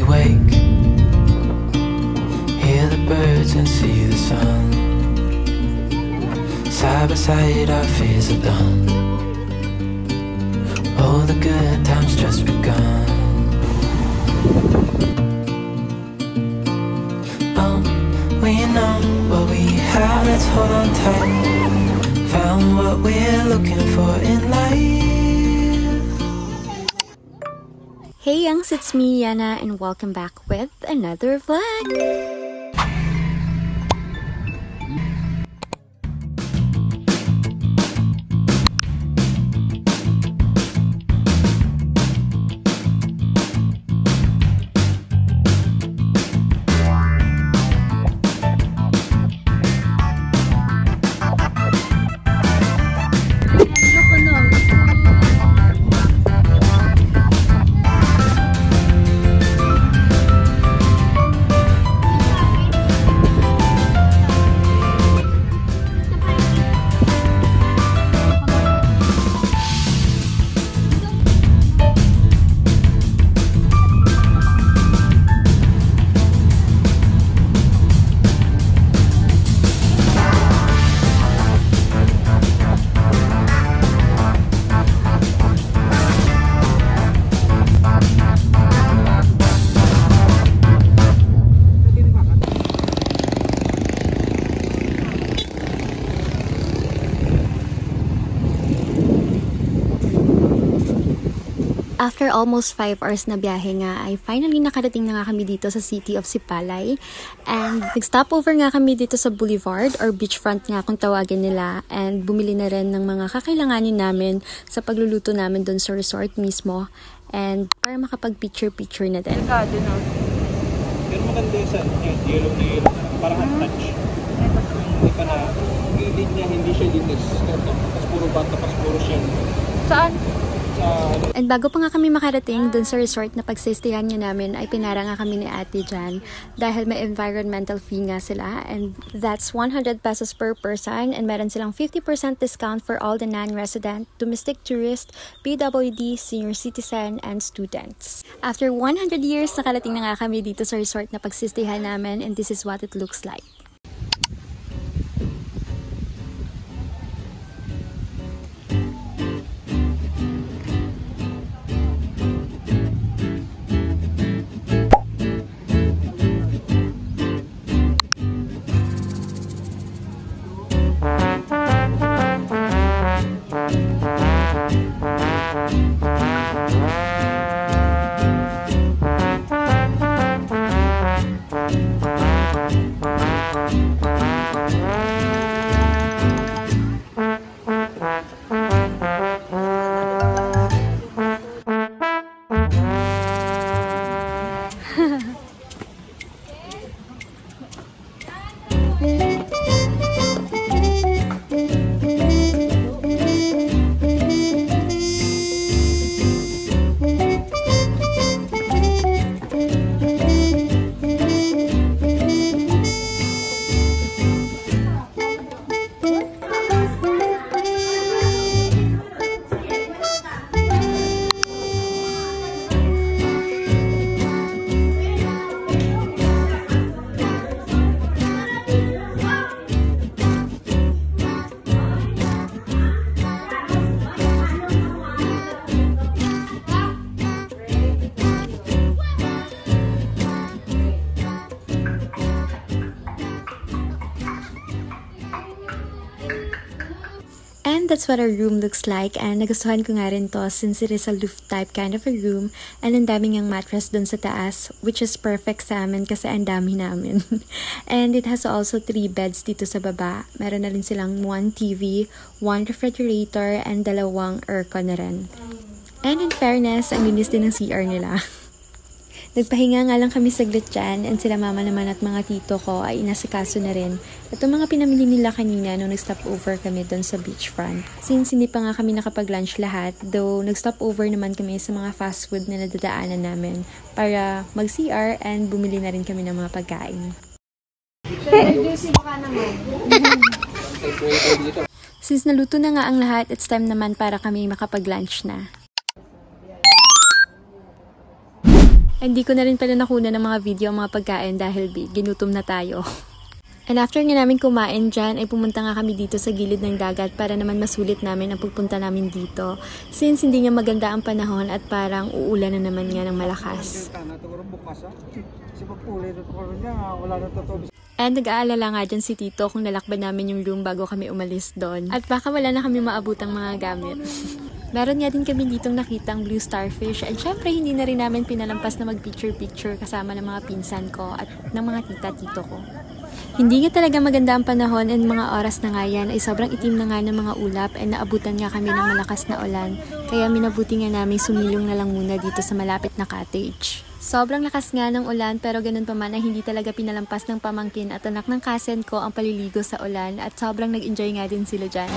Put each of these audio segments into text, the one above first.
wake, hear the birds and see the sun. Side by side our fears are done. All the good times just begun. We know what we have, let's hold on tight. Found what we're looking for in life. Hey Youngs, it's me, Yana, and welcome back with another vlog! After almost 5 hours na biyahe nga, ay finally nakarating na nga kami dito sa city of Sipalay. And nag-stopover nga kami dito sa boulevard or beachfront nga kung tawagin nila. And bumili na rin ng mga kakailanganin namin sa pagluluto namin doon sa resort mismo. And para makapag-picture-picture na din. Pero maganda yung sa yellow na yellow. Parang touch. Hindi pa na, hindi siya linis. Tapos puro bata, tapos puro shell. Saan? And bago pa nga kami makarating dun sa resort na pagsistihan niya namin, ay pinara nga kami ni ate dyan dahil may environmental fee nga sila, and that's 100 pesos per person, and meron silang 50% discount for all the non-resident, domestic tourist, PWD, senior citizen, and students. After 100 years, nakarating na nga kami dito sa resort na pagsistihan namin, and this is what it looks like. And that's what our room looks like, and nagustuhan ko nga rin to since it is a loft type kind of a room, and ang daming ang mattress dun sa taas, which is perfect sa amin kasi ang dami namin. And it has also 3 beds dito sa baba. Meron na rin silang 1 TV, 1 refrigerator, and 2 aircon na rin. And in fairness, ang linis din ng CR nila. Nagpahinga nga lang kami saglit dyan, and sila mama naman at mga tito ko ay inasikaso na rin. Ito mga pinamili nila kanina nung nag-stop over kami doon sa beachfront. Since hindi pa nga kami nakapag-lunch lahat, though nag-stop over naman kami sa mga fast food na nadadaanan namin para mag-CR and bumili na rin kami ng mga pagkain. Since naluto na nga ang lahat, it's time naman para kami makapag-lunch na. Hindi ko na rin pala nakuna ng mga video ang mga pagkain dahil ginutom na tayo. And after nga namin kumain dyan, ay pumunta nga kami dito sa gilid ng dagat para naman masulit namin ang pagpunta namin dito. Since hindi nga maganda ang panahon at parang uulan na naman nga ng malakas. And nag-aalala nga dyan si Tito kung nalakban namin yung room bago kami umalis doon. At baka wala na kami maabutang mga gamit. Meron nga din kami ditong nakitang blue starfish and syempre hindi na rin namin pinalampas na mag-picture-picture kasama ng mga pinsan ko at ng mga tita-tito ko. Hindi nga talaga maganda ang panahon and mga oras na nga yan ay sobrang itim na nga ng mga ulap and naabutan nga kami ng malakas na ulan kaya minabuti nga namin sumilong na lang muna dito sa malapit na cottage. Sobrang lakas nga ng ulan pero ganun pa man ay hindi talaga pinalampas ng pamangkin at anak ng cousin ko ang paliligo sa ulan at sobrang nag-enjoy nga din sila dyan.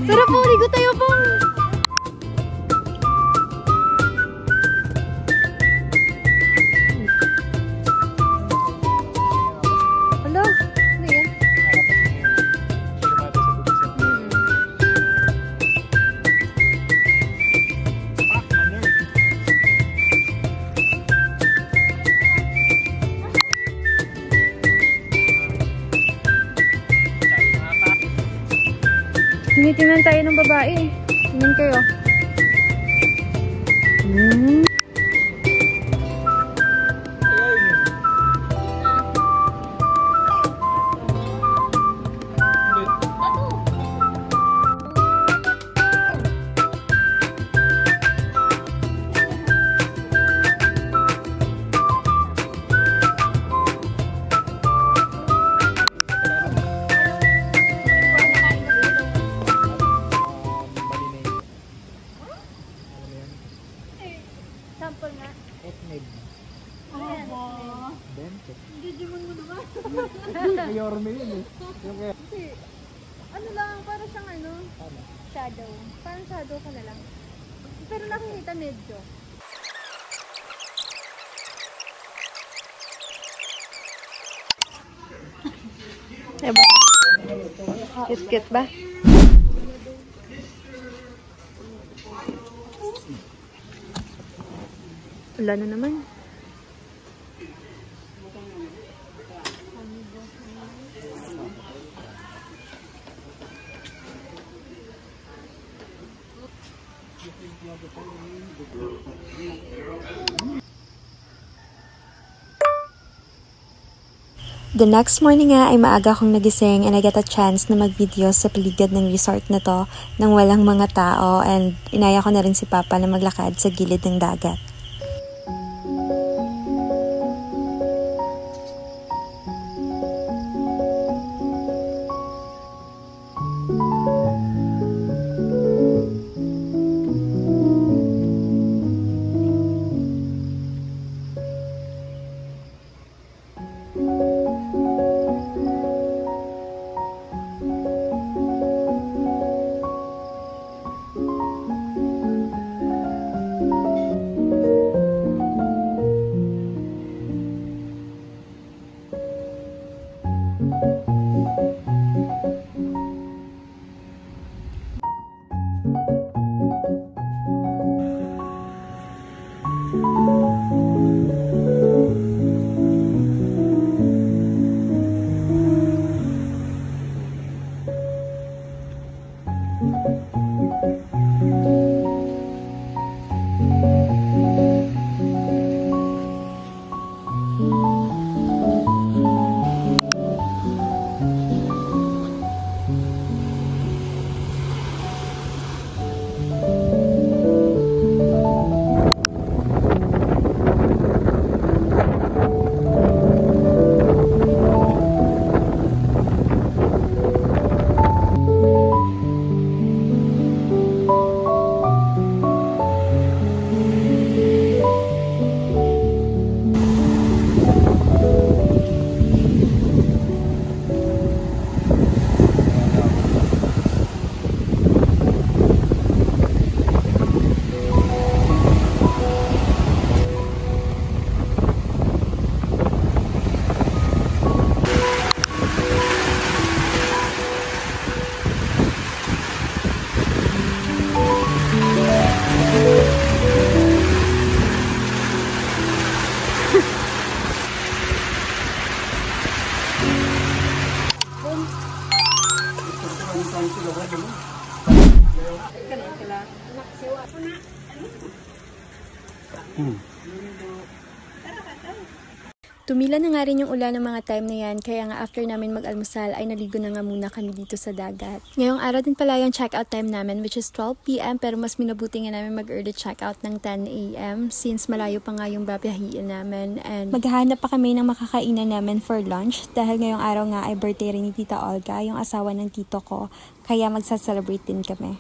Sarap po, ligo tayo pong! Hello? Ano yan? Tinitingnan tayo ng babae. Tingnan kayo. Sample nga. Etneg. Bente. Hindi, Jimon mo naman. Mayorme yun eh. Yung kaya. Hindi. Ano lang, para siyang ano? Shadow. Parang shadow ka na lang. Pero nakikita medyo. Diba? Cute ba? Wala na naman. The next morning nga ay maaga akong nagising and I got a chance na mag-video sa paligid ng resort na to nang walang mga tao and inaya ko na rin si Papa na maglakad sa gilid ng dagat. Tumila na nga rin yung ulan ng mga time na yan, kaya nga after namin mag-almusal ay naligo na nga muna kami dito sa dagat. Ngayong araw din pala yung check-out time namin, which is 12 PM, pero mas minabuti nga namin mag-early check-out ng 10 AM since malayo pa nga yung babiyahiin namin, and maghahanap pa kami ng makakainan namin for lunch dahil ngayong araw nga ay birthday rin ni Tita Olga, yung asawa ng tito ko, kaya magsa-celebrate din kami.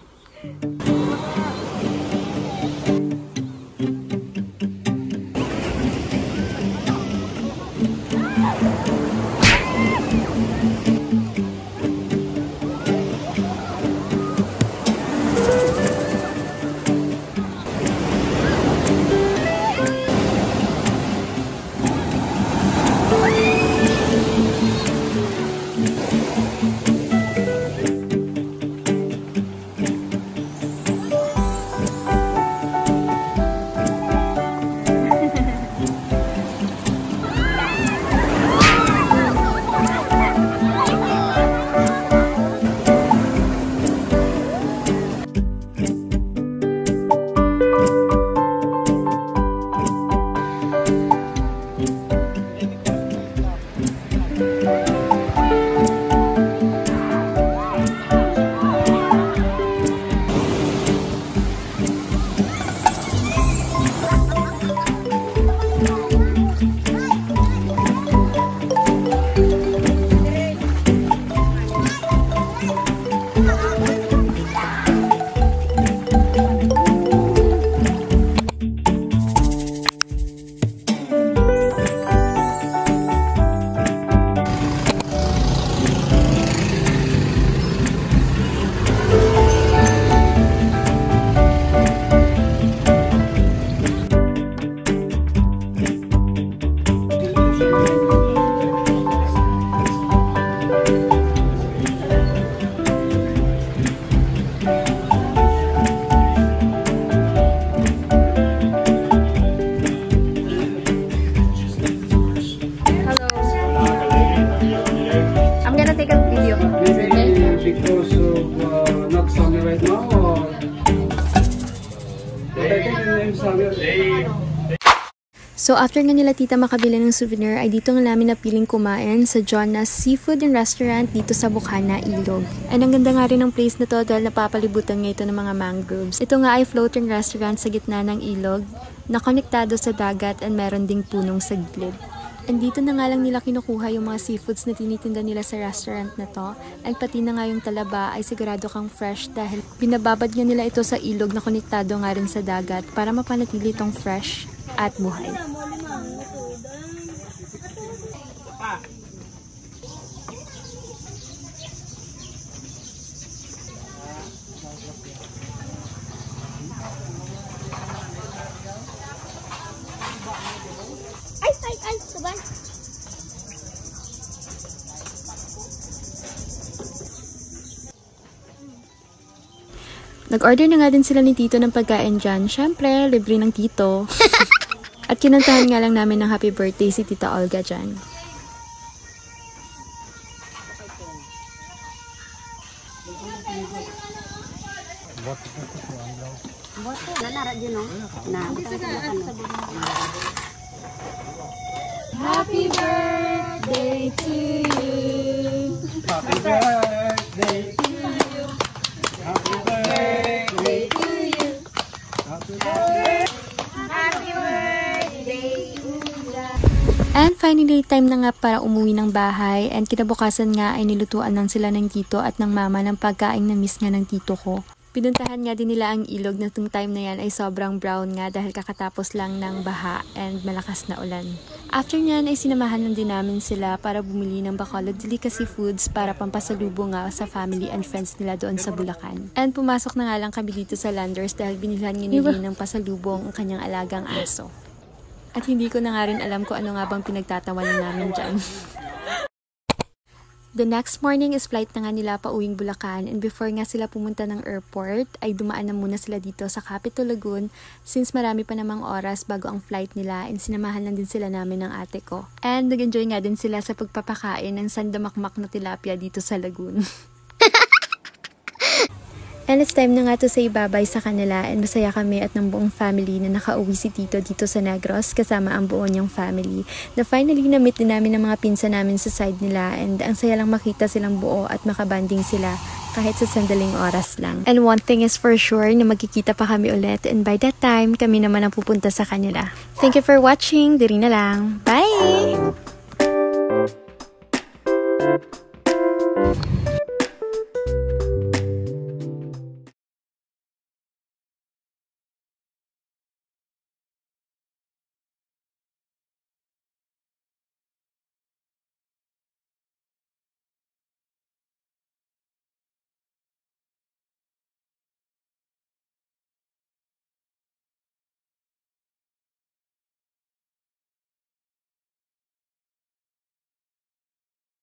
Because of not sunny right now, or So after nga nila tita makabili ng souvenir, ay dito nga namin napiling kumain sa Jonas Seafood and Restaurant dito sa Bukana, Ilog. And ang ganda nga rin ng place na to dahil napapalibutan nga ito ng mga mangroves. Ito nga ay floating restaurant sa gitna ng ilog, na konektado sa dagat, and meron ding punong sa gilid. And dito na nga lang nila kinukuha yung mga seafoods na tinitinda nila sa restaurant na to. And pati na nga yung talaba ay sigurado kang fresh dahil binababad nga nila ito sa ilog na konektado nga rin sa dagat para mapanatili itong fresh at buhay. Ay, suban. Nag-order na nga din sila ni Tito ng pagkain dyan. Syempre, libre ng Tito. At kinantahan nga lang namin ng happy birthday si Tita Olga dyan. Happy birthday to you. Happy birthday to you. Happy birthday to you. Happy birthday. Happy birthday to you. And finally, time na nga para umuwi ng bahay, and kinabukasan nga ay nilutuan lang sila ng tito at ng mama ng pagkain na miss nga ng tito ko. Pinuntahan nga din nila ang ilog na tung time na yan ay sobrang brown nga dahil kakatapos lang ng baha and malakas na ulan. After nyan ay sinamahan lang din namin sila para bumili ng Bacolod Delicacy Foods para pampasalubong nga sa family and friends nila doon sa Bulacan. And pumasok na nga lang kami dito sa Landers dahil binilhan nga nila ng pasalubong ang kanyang alagang aso. At hindi ko na nga rin alam kung ano nga bang pinagtatawanan namin dyan. The next morning is flight na nga nila pa uwing Bulacan, and before nga sila pumunta ng airport ay dumaan na muna sila dito sa Capitol Lagoon since marami pa namang oras bago ang flight nila, and sinamahan lang din sila namin ng ate ko. And nag-enjoy nga din sila sa pagpapakain ng sandamakmak na tilapia dito sa Lagoon. And it's time na nga to say bye-bye sa kanila, and masaya kami at ng buong family na nakauwi si Tito dito sa Negros kasama ang buo niyang family. Na finally na-meet din namin ng mga pinsan namin sa side nila, and ang saya lang makita silang buo at makabanding sila kahit sa sandaling oras lang. And one thing is for sure na magkikita pa kami ulit, and by that time, kami naman ang pupunta sa kanila. Thank you for watching. Diri na lang. Bye!